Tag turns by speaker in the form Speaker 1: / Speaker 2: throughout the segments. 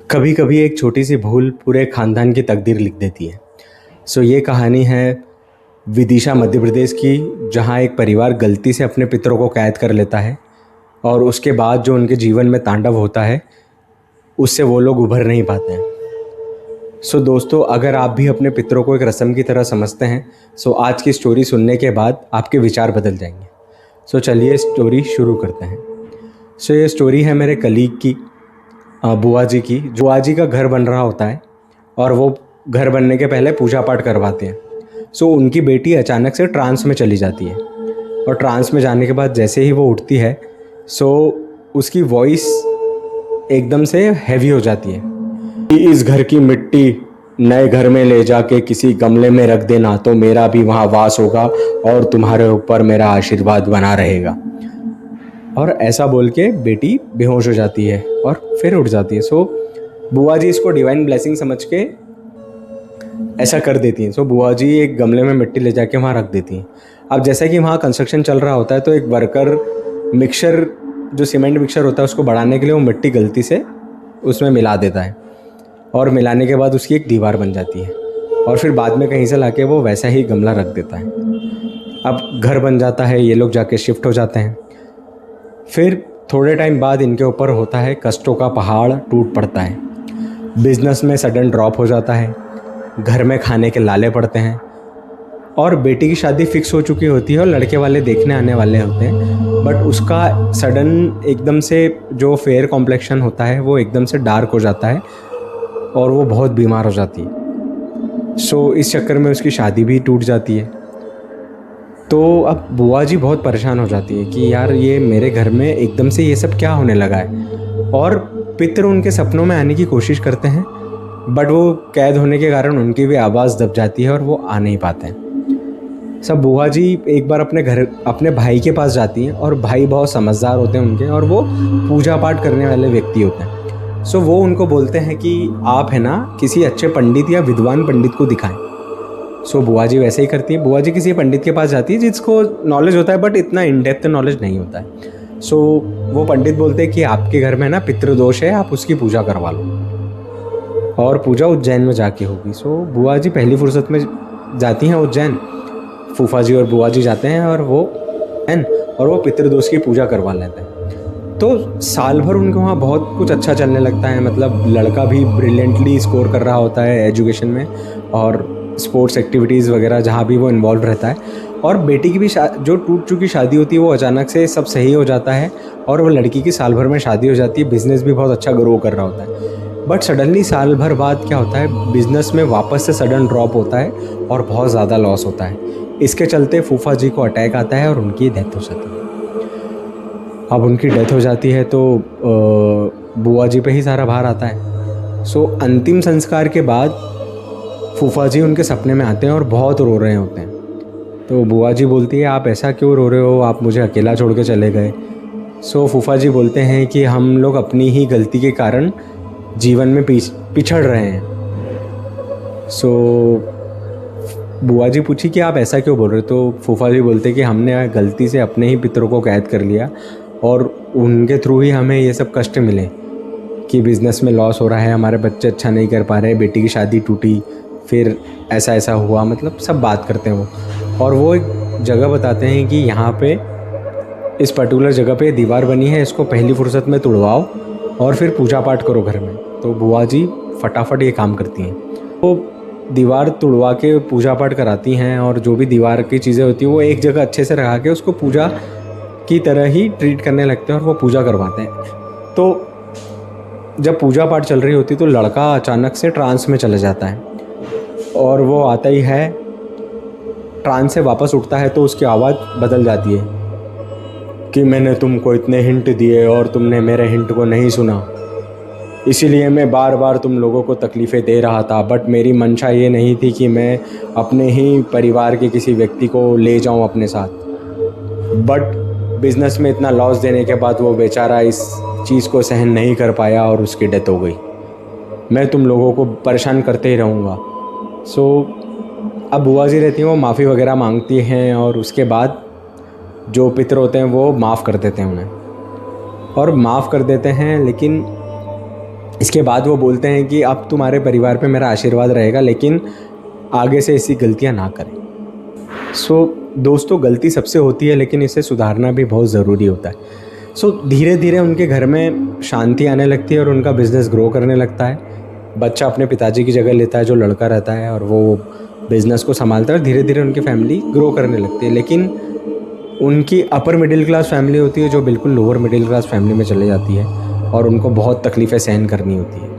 Speaker 1: कभी कभी एक छोटी सी भूल पूरे खानदान की तकदीर लिख देती है। ये कहानी है विदिशा मध्य प्रदेश की, जहाँ एक परिवार गलती से अपने पितरों को कैद कर लेता है और उसके बाद जो उनके जीवन में तांडव होता है उससे वो लोग उभर नहीं पाते हैं। दोस्तों, अगर आप भी अपने पितरों को एक रस्म की तरह समझते हैं, आज की स्टोरी सुनने के बाद आपके विचार बदल जाएंगे। चलिए स्टोरी शुरू करते हैं। ये स्टोरी है मेरे कलीग की, बुआ जी की। बुआ जी का घर बन रहा होता है और वो घर बनने के पहले पूजा पाठ करवाते हैं। उनकी बेटी अचानक से ट्रांस में चली जाती है और ट्रांस में जाने के बाद जैसे ही वो उठती है उसकी वॉइस एकदम से हैवी हो जाती है कि इस घर की मिट्टी नए घर में ले जाके किसी गमले में रख देना तो मेरा भी वहाँ वास होगा और तुम्हारे ऊपर मेरा आशीर्वाद बना रहेगा। और ऐसा बोल के बेटी बेहोश हो जाती है और फिर उठ जाती है। बुआ जी इसको डिवाइन ब्लेसिंग समझ के ऐसा कर देती हैं। बुआ जी एक गमले में मिट्टी ले जाके वहाँ रख देती हैं। अब जैसा कि वहाँ कंस्ट्रक्शन चल रहा होता है तो एक वर्कर मिक्सचर, जो सीमेंट मिक्सचर होता है, उसको बढ़ाने के लिए वो मिट्टी गलती से उसमें मिला देता है और मिलाने के बाद उसकी एक दीवार बन जाती है और फिर बाद में कहीं से लाके वो वैसा ही गमला रख देता है। अब घर बन जाता है, ये लोग जाके शिफ्ट हो जाते हैं। फिर थोड़े टाइम बाद इनके ऊपर होता है कष्टों का पहाड़ टूट पड़ता है। बिजनेस में सडन ड्रॉप हो जाता है, घर में खाने के लाले पड़ते हैं और बेटी की शादी फिक्स हो चुकी होती है और लड़के वाले देखने आने वाले होते हैं। बट उसका सडन एकदम से जो फेयर कॉम्प्लेक्शन होता है वो एकदम से डार्क हो जाता है और वो बहुत बीमार हो जाती है। इस चक्कर में उसकी शादी भी टूट जाती है। तो अब बुआ जी बहुत परेशान हो जाती है कि यार ये मेरे घर में एकदम से ये सब क्या होने लगा है। और पितर उनके सपनों में आने की कोशिश करते हैं बट वो कैद होने के कारण उनकी भी आवाज़ दब जाती है और वो आ नहीं पाते हैं। बुआ जी एक बार अपने भाई के पास जाती हैं और भाई बहुत समझदार होते हैं उनके, और वो पूजा पाठ करने वाले व्यक्ति होते हैं। वो उनको बोलते हैं कि आप है ना किसी अच्छे पंडित या विद्वान पंडित को दिखाएं। बुआ जी वैसे ही करती है। बुआ जी किसी पंडित के पास जाती है जिसको नॉलेज होता है बट इतना इन डेप्थ नॉलेज नहीं होता है। वो पंडित बोलते हैं कि आपके घर में ना पितृदोष है, आप उसकी पूजा करवा लो। और पूजा उज्जैन में जाके होगी। बुआ जी पहली फुर्सत में जाती हैं उज्जैन। फूफा जी और बुआ जी जाते हैं और वो पितृदोष की पूजा करवा लेते हैं। तो साल भर उनको वहाँ बहुत कुछ अच्छा चलने लगता है। मतलब लड़का भी ब्रिलियंटली स्कोर कर रहा होता है एजुकेशन में और स्पोर्ट्स एक्टिविटीज़ वगैरह जहाँ भी वो इन्वॉल्व रहता है। और बेटी की भी जो टूट चुकी शादी होती है वो अचानक से सब सही हो जाता है और वो लड़की की साल भर में शादी हो जाती है। बिज़नेस भी बहुत अच्छा ग्रो कर रहा होता है। बट सडनली साल भर बाद क्या होता है, बिज़नेस में वापस से सडन ड्रॉप होता है और बहुत ज़्यादा लॉस होता है। इसके चलते फूफा जी को अटैक आता है और उनकी डेथ हो जाती है। अब उनकी डेथ हो जाती है तो बुआ जी पे ही सारा भार आता है। अंतिम संस्कार के बाद फूफा जी उनके सपने में आते हैं और बहुत रो रहे होते हैं। तो बुआ जी बोलती है, आप ऐसा क्यों रो रहे हो, आप मुझे अकेला छोड़ के चले गए। फूफा जी बोलते हैं कि हम लोग अपनी ही गलती के कारण जीवन में पिछड़ रहे हैं। बुआ जी पूछी कि आप ऐसा क्यों बोल रहे हो। तो फूफा जी बोलते कि हमने गलती से अपने ही पितरों को कैद कर लिया और उनके थ्रू ही हमें ये सब कष्ट मिले कि बिज़नेस में लॉस हो रहा है, हमारे बच्चे अच्छा नहीं कर पा रहे, बेटी की शादी टूटी, फिर ऐसा हुआ। मतलब सब बात करते हैं वो। और वो एक जगह बताते हैं कि यहाँ पे इस पर्टिकुलर जगह पे दीवार बनी है, इसको पहली फुर्सत में तुड़वाओ और फिर पूजा पाठ करो घर में। तो बुआ जी फटाफट ये काम करती हैं। वो दीवार तुड़वा के पूजा पाठ कराती हैं और जो भी दीवार की चीज़ें होती हैं वो एक जगह अच्छे से रखा के उसको पूजा की तरह ही ट्रीट करने लगते हैं और वो पूजा करवाते हैं। तो जब पूजा पाठ चल रही होती तो लड़का अचानक से ट्रांस में चला जाता है और वो आता ही है, ट्रांस से वापस उठता है तो उसकी आवाज़ बदल जाती है कि मैंने तुमको इतने हिंट दिए और तुमने मेरे हिंट को नहीं सुना, इसीलिए मैं बार बार तुम लोगों को तकलीफ़ें दे रहा था। बट मेरी मंशा ये नहीं थी कि मैं अपने ही परिवार के किसी व्यक्ति को ले जाऊं अपने साथ। बट बिज़नेस में इतना लॉस देने के बाद वो बेचारा इस चीज़ को सहन नहीं कर पाया और उसकी डेथ हो गई। मैं तुम लोगों को परेशान करते ही रहूँगा। अब बुआ जी रहती हैं, वो माफ़ी वगैरह मांगती हैं और उसके बाद जो पितर होते हैं वो माफ़ कर देते हैं उन्हें और माफ़ कर देते हैं। लेकिन इसके बाद वो बोलते हैं कि अब तुम्हारे परिवार पे मेरा आशीर्वाद रहेगा, लेकिन आगे से ऐसी गलतियाँ ना करें। दोस्तों, गलती सबसे होती है, लेकिन इसे सुधारना भी बहुत ज़रूरी होता है। धीरे धीरे उनके घर में शांति आने लगती है और उनका बिज़नेस ग्रो करने लगता है। बच्चा अपने पिताजी की जगह लेता है जो लड़का रहता है, और वो बिज़नेस को संभालता है और धीरे धीरे उनकी फैमिली ग्रो करने लगती है। लेकिन उनकी अपर मिडिल क्लास फैमिली होती है जो बिल्कुल लोअर मिडिल क्लास फैमिली में चले जाती है, और उनको बहुत तकलीफ़ें सहन करनी होती है।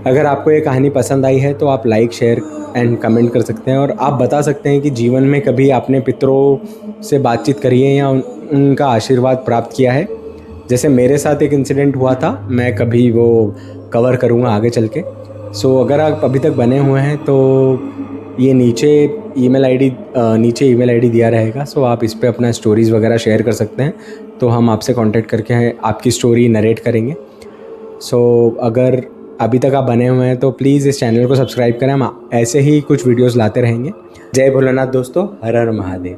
Speaker 1: अगर आपको ये कहानी पसंद आई है तो आप लाइक, शेयर एंड कमेंट कर सकते हैं, और आप बता सकते हैं कि जीवन में कभी आपने पितरों से बातचीत करी है या उनका आशीर्वाद प्राप्त किया है। जैसे मेरे साथ एक इंसिडेंट हुआ था, मैं कभी वो कवर करूँगा आगे चल के। अगर आप अभी तक बने हुए हैं तो ये नीचे ईमेल आईडी दिया रहेगा। आप इस पे अपना स्टोरीज़ वगैरह शेयर कर सकते हैं, तो हम आपसे कांटेक्ट करके आपकी स्टोरी नरेट करेंगे। अगर अभी तक आप बने हुए हैं तो प्लीज़ इस चैनल को सब्सक्राइब करें, हम ऐसे ही कुछ वीडियोस लाते रहेंगे। जय भोलेनाथ दोस्तों, हर हर महादेव।